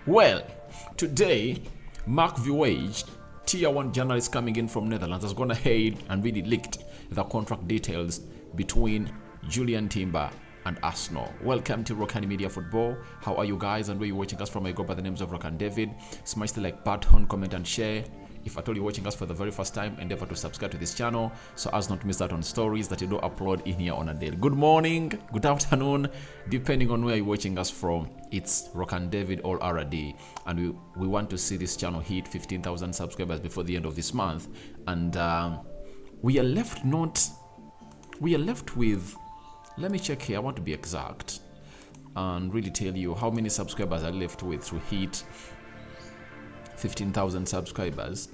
Well, today, Mark Vuage, Tier 1 journalist coming in from Netherlands, has gone ahead and really leaked the contract details between Jurrien Timber and Arsenal. Welcome to Rokani Media Football. How are you guys and where you watching us from? I go by the names of Rokani David. Smash the like button, comment and share. If at all you're watching us for the very first time, endeavor to subscribe to this channel so as not to miss out on stories that you do upload in here on a daily. Good morning, good afternoon, depending on where you're watching us from. It's Rokani David or RD, and we want to see this channel hit 15,000 subscribers before the end of this month. And we are left with, let me check here, I want to be exact and really tell you how many subscribers are left with to hit 15,000 subscribers.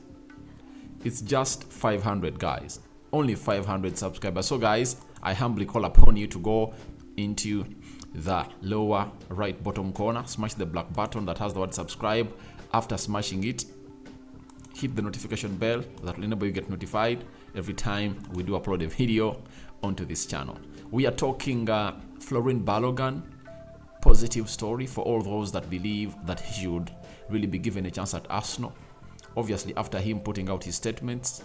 It's just 500, guys. Only 500 subscribers. So guys, I humbly call upon you to go into the lower right bottom corner, smash the black button that has the word subscribe. After smashing it, hit the notification bell that will enable you get notified every time we do upload a video onto this channel. We are talking Jurrien Balogun, positive story for all those that believe that he should really be given a chance at Arsenal. Obviously, after him putting out his statements,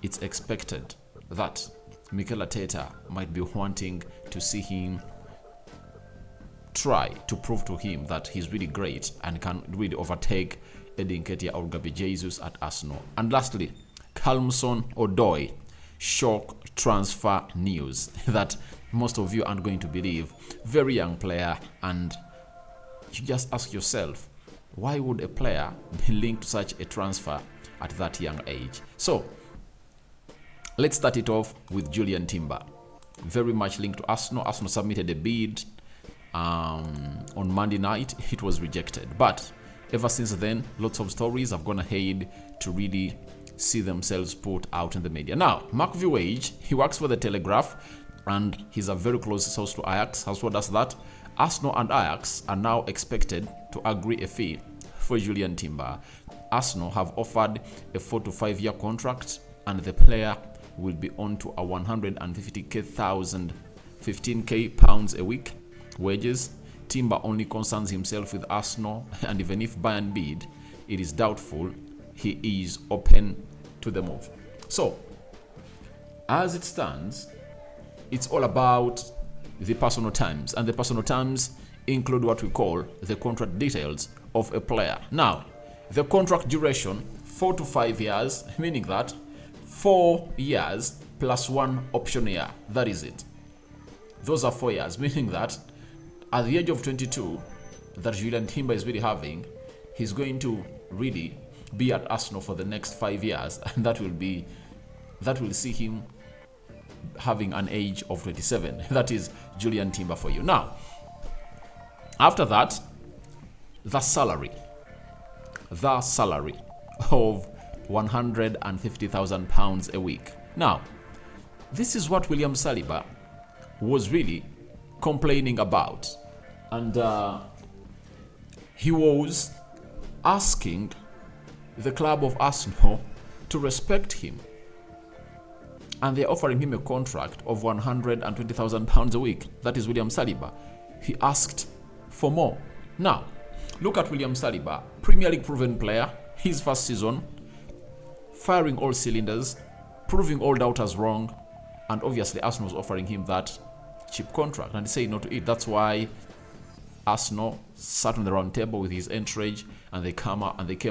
it's expected that Mikel Arteta might be wanting to see him try to prove to him that he's really great and can really overtake Eddie Nketiah or Gabi Jesus at Arsenal. And lastly, Hudson-Odoi shock transfer news that most of you aren't going to believe. Very young player, and you just ask yourself, why would a player be linked to such a transfer at that young age? So let's start it off with Jurrien Timber. Very much linked to Arsenal. Arsenal submitted a bid on Monday night. It was rejected, but ever since then, lots of stories have gone ahead to really see themselves put out in the media. Now, Mark Vuage, he works for the Telegraph, and he's a very close source to Ajax. Has told us that Arsenal and Ajax are now expected to agree a fee for Jurrien Timber. Arsenal have offered a 4 to 5 year contract, and the player will be on to a 150,000, 15k pounds a week wages. Timber only concerns himself with Arsenal, and even if Bayern bid, it is doubtful he is open to the move. So, as it stands, it's all about the personal terms, and the personal terms include what we call the contract details of a player. Now, the contract duration, 4 to 5 years, meaning that 4 years plus 1 option year. That is it. Those are 4 years, meaning that at the age of 22, that Jurrien Timber is really having, he's going to really be at Arsenal for the next 5 years, and that will see him having an age of 27. That is Jurrien Timber for you. Now, after that, the salary of 150,000 pounds a week. Now, this is what William Saliba was really complaining about, and he was asking the club of Arsenal to respect him, and they're offering him a contract of 120,000 pounds a week. That is William Saliba. He asked for more. Now, look at William Saliba, Premier League proven player, his first season, firing all cylinders, proving all doubters wrong, and obviously Arsenal was offering him that cheap contract, and he said no to it. That's why Arsenal sat on the round table with his entourage, and they came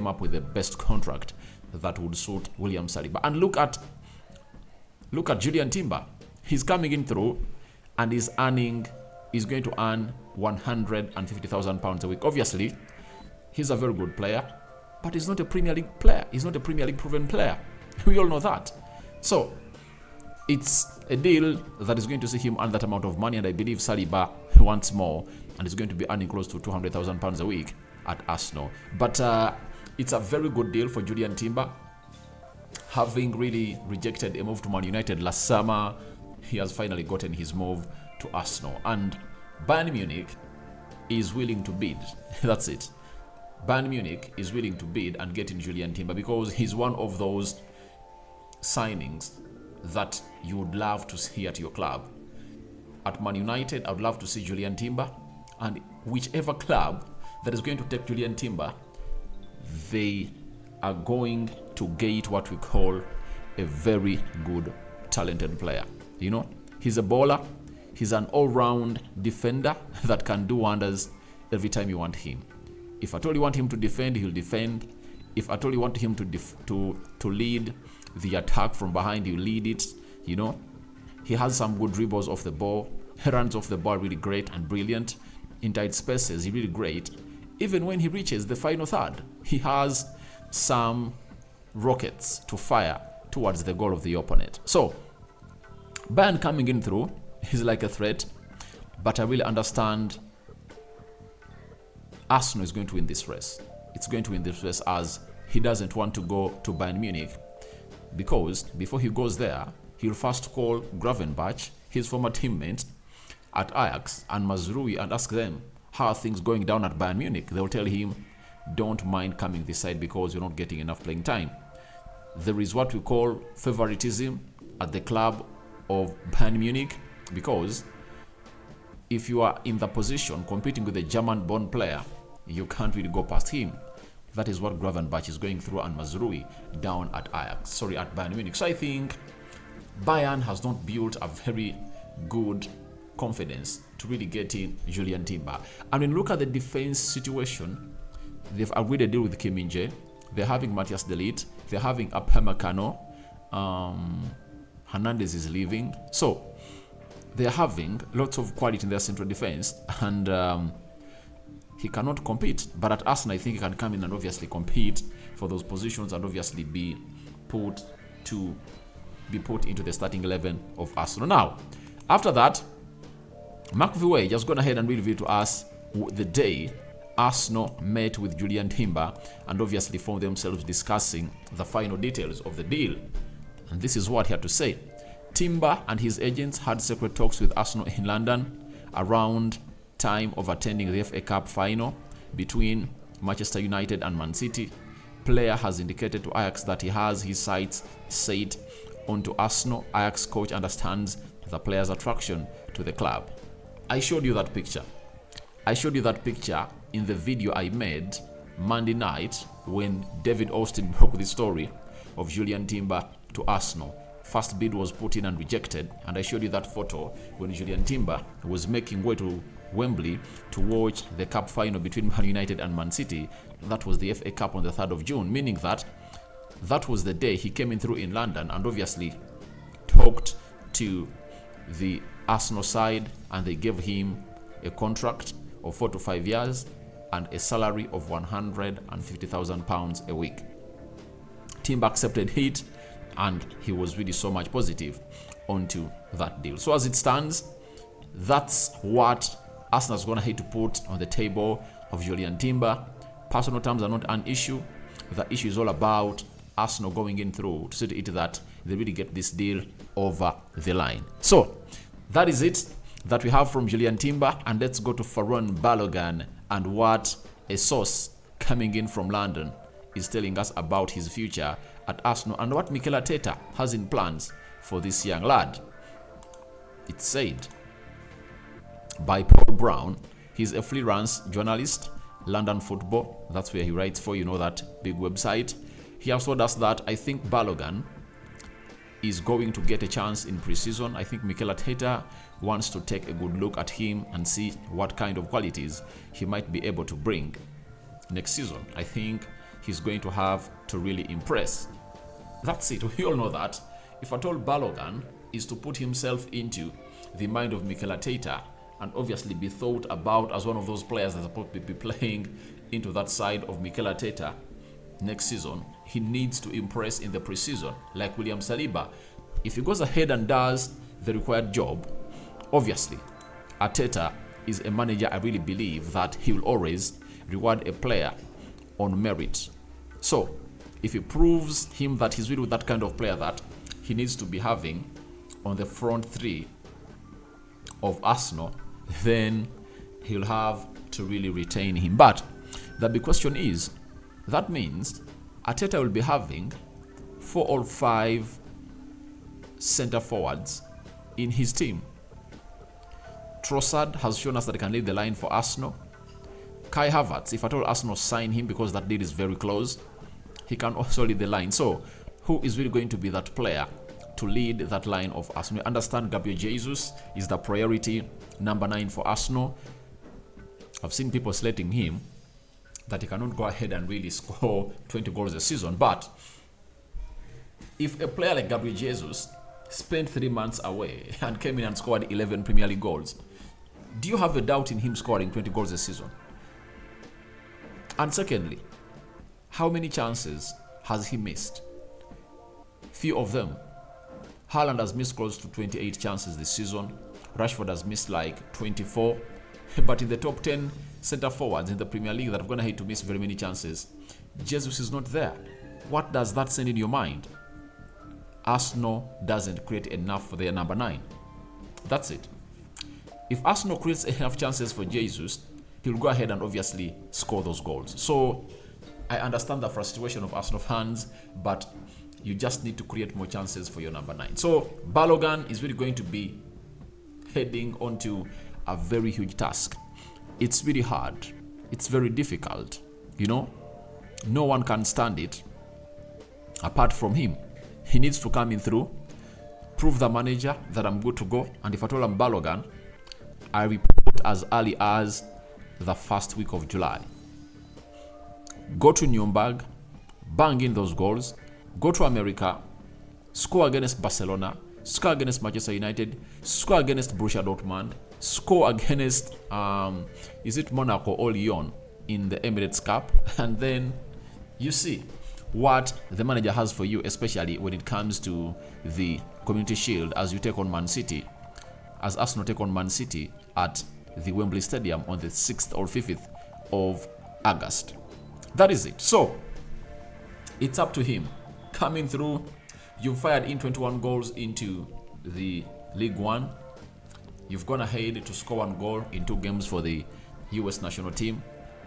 up with the best contract that would suit William Saliba. And look at Jurrien Timber. He's coming in through, and he's going to earn 150,000 pounds a week. Obviously, he's a very good player, but he's not a Premier League player. He's not a Premier League proven player. We all know that. So it's a deal that is going to see him earn that amount of money, and I believe Saliba wants more, and is going to be earning close to 200,000 pounds a week at Arsenal. But it's a very good deal for Jurrien Timber. Having really rejected a move to Man United last summer, he has finally gotten his move to Arsenal, and Bayern Munich is willing to bid. That's it. Bayern Munich is willing to bid and get in Jurrien Timber because he's one of those signings that you would love to see at your club. At Man United, I would love to see Jurrien Timber, and whichever club that is going to take Jurrien Timber, they are going to get what we call a very good, talented player. You know, he's a bowler. He's an all-round defender that can do wonders every time you want him. If at all you want him to defend, he'll defend. If at all you want him to lead the attack from behind, he'll lead it. You know, he has some good dribbles off the ball. He runs off the ball really great and brilliant. In tight spaces, he's really great. Even when he reaches the final third, he has some rockets to fire towards the goal of the opponent. So, Bayern coming in through, he's like a threat, but I really understand Arsenal is going to win this race. It's going to win this race as he doesn't want to go to Bayern Munich, because before he goes there, he'll first call Gravenberch, his former teammate at Ajax, and Mazraoui, and ask them, how are things going down at Bayern Munich? They'll tell him, don't mind coming this side because you're not getting enough playing time. There is what we call favoritism at the club of Bayern Munich, because if you are in the position competing with a German-born player, you can't really go past him. That is what Gravenberch is going through, and Mazraoui down at at Bayern Munich. So I think Bayern has not built a very good confidence to really get in Jurrien Timber. And when you look at the defense situation, they've agreed a deal with Kim Min-jae. They're having Matthias de Ligt. They're having Upamecano. Hernandez is leaving. So they're having lots of quality in their central defense, and he cannot compete. But at Arsenal, I think he can come in and obviously compete for those positions and obviously be put into the starting 11 of Arsenal. Now, after that, Mark Viway just gone ahead and revealed to us the day Arsenal met with Jurrien Timber and obviously found themselves discussing the final details of the deal. And this is what he had to say. Timber and his agents had secret talks with Arsenal in London around time of attending the FA Cup final between Manchester United and Man City. Player has indicated to Ajax that he has his sights set onto Arsenal. Ajax coach understands the player's attraction to the club. I showed you that picture. I showed you that picture in the video I made Monday night when David Austin broke the story of Jurrien Timber to Arsenal. First bid was put in and rejected, and I showed you that photo when Jurrien Timber was making way to Wembley to watch the cup final between Man United and Man City. That was the FA Cup on the 3rd of June, meaning that that was the day he came in through in London and obviously talked to the Arsenal side, and they gave him a contract of 4 to 5 years and a salary of £150,000 a week. Timber accepted it, and he was really so much positive onto that deal. So as it stands, that's what Arsenal's going to have to put on the table of Jurrien Timber. Personal terms are not an issue. The issue is all about Arsenal going in through to see to it that they really get this deal over the line. So that is it that we have from Jurrien Timber, and let's go to Balogun and what a source coming in from London is telling us about his future at Arsenal and what Mikel Arteta has in plans for this young lad. It's said by Paul Brown. He's a freelance journalist, London Football. That's where he writes for, you know, that big website. He has told us that I think Balogun is going to get a chance in pre-season. I think Mikel Arteta wants to take a good look at him and see what kind of qualities he might be able to bring next season. I think he's going to have to really impress. That's it. We all know that. If at all Balogun is to put himself into the mind of Mikel Arteta and obviously be thought about as one of those players that's supposed to be playing into that side of Mikel Arteta next season, he needs to impress in the preseason, like William Saliba. If he goes ahead and does the required job, obviously, Arteta is a manager. I really believe that he will always reward a player on merit. So, if he proves him that he's really that kind of player that he needs to be having on the front three of Arsenal, then he'll have to really retain him. But the big question is, that means Arteta will be having 4 or 5 center forwards in his team. Trossard has shown us that he can lead the line for Arsenal. Kai Havertz, if at all Arsenal sign him, because that deal is very close, he can also lead the line. So who is really going to be that player to lead that line of Arsenal? We understand Gabriel Jesus is the priority number 9 for Arsenal. I've seen people slating him that he cannot go ahead and really score 20 goals a season. But if a player like Gabriel Jesus spent 3 months away and came in and scored 11 Premier League goals, do you have a doubt in him scoring 20 goals a season? And secondly, how many chances has he missed? Few of them. Haaland has missed close to 28 chances this season. Rashford has missed like 24. But in the top 10 centre forwards in the Premier League that are going to hate to miss very many chances, Jesus is not there. What does that send in your mind? Arsenal doesn't create enough for their number 9. That's it. If Arsenal creates enough chances for Jesus, he'll go ahead and obviously score those goals. So I understand the frustration of Arsenal fans, but you just need to create more chances for your number 9. So Balogun is really going to be heading onto a very huge task. It's really hard. It's very difficult. No one can stand it apart from him. He needs to come in through, prove the manager that I'm good to go. And if at all I'm Balogun, I report as early as the first week of July. Go to Nuremberg, bang in those goals, go to America, score against Barcelona, score against Manchester United, score against Borussia Dortmund, score against is it Monaco or Lyon in the Emirates Cup, and then you see what the manager has for you, especially when it comes to the Community Shield as you take on Man City, as Arsenal take on Man City at the Wembley Stadium on the 6th or 5th of August. That is it. So it's up to him. Coming through, you've fired in 21 goals into the League One. You've gone ahead to score 1 goal in 2 games for the US national team.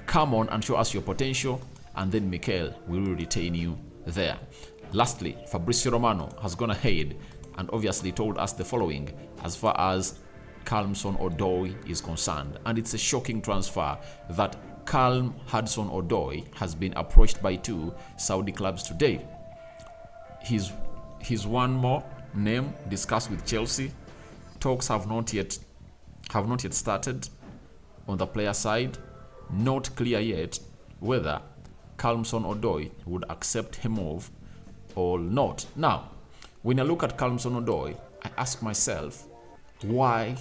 Come on and show us your potential, and then Mikel will retain you there. Lastly, Fabrizio Romano has gone ahead and obviously told us the following as far as Callum Hudson-Odoi is concerned. And it's a shocking transfer that Callum Hudson-Odoi has been approached by 2 Saudi clubs today. He's one more name discussed with Chelsea. Talks have not yet started on the player side. Not clear yet whether Callum Hudson-Odoi would accept a move or not. Now, when I look at Callum Hudson-Odoi, I ask myself, why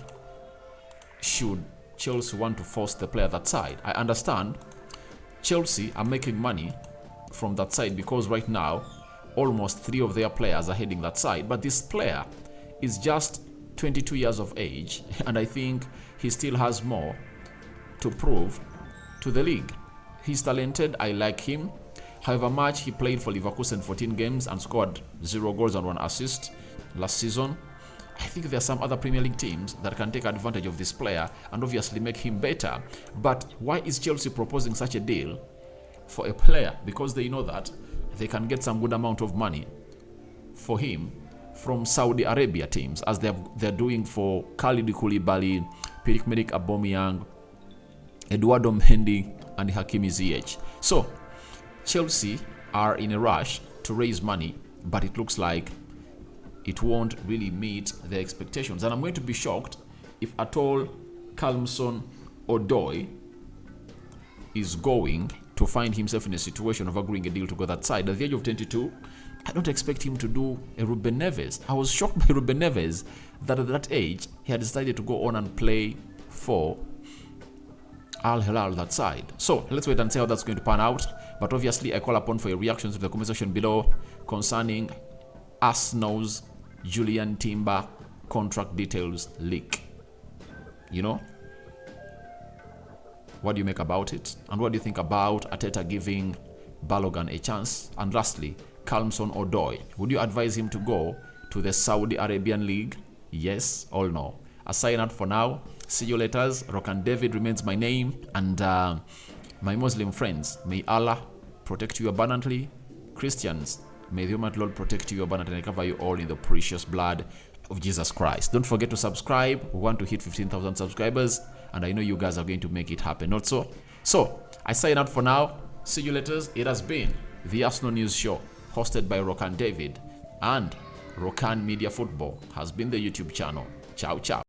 should Chelsea want to force the player that side? I understand Chelsea are making money from that side because right now almost 3 of their players are heading that side. But this player is just 22 years of age, and I think he still has more to prove to the league. He's talented. I like him. However much he played for Leverkusen 14 games and scored 0 goals and 1 assist last season, I think there are some other Premier League teams that can take advantage of this player and obviously make him better. But why is Chelsea proposing such a deal for a player? Because they know that they can get some good amount of money for him from Saudi Arabia teams, as they're doing for Khalid Koulibaly, Pierre-Emerick Aubameyang, Eduardo Mendy, and Hakimi Ziyech. So Chelsea are in a rush to raise money, but it looks like it won't really meet their expectations. And I'm going to be shocked if at all Callum Hudson-Odoi is going to find himself in a situation of agreeing a deal to go that side. At the age of 22, I don't expect him to do a Ruben Neves. I was shocked by Ruben Neves that at that age, he had decided to go on and play for Al Hilal that side. So let's wait and see how that's going to pan out. But obviously, I call upon for your reactions to the comment section below concerning Arsenal's Jurrien Timber contract details leak. What do you make about it? And what do you think about Arteta giving Balogun a chance? And lastly, Callum Hudson-Odoi, would you advise him to go to the Saudi Arabian League? Yes or no? A sign out for now. See you later. Rokani David remains my name. And my Muslim friends, may Allah protect you abundantly. Christians, may the Almighty Lord protect you abundantly and cover you all in the precious blood of Jesus Christ. Don't forget to subscribe. We want to hit 15,000 subscribers, and I know you guys are going to make it happen. Also, So, I sign out for now. See you later. It has been the Arsenal News Show, hosted by Rokani David, and Rokani Media Football has been the YouTube channel. Ciao, ciao.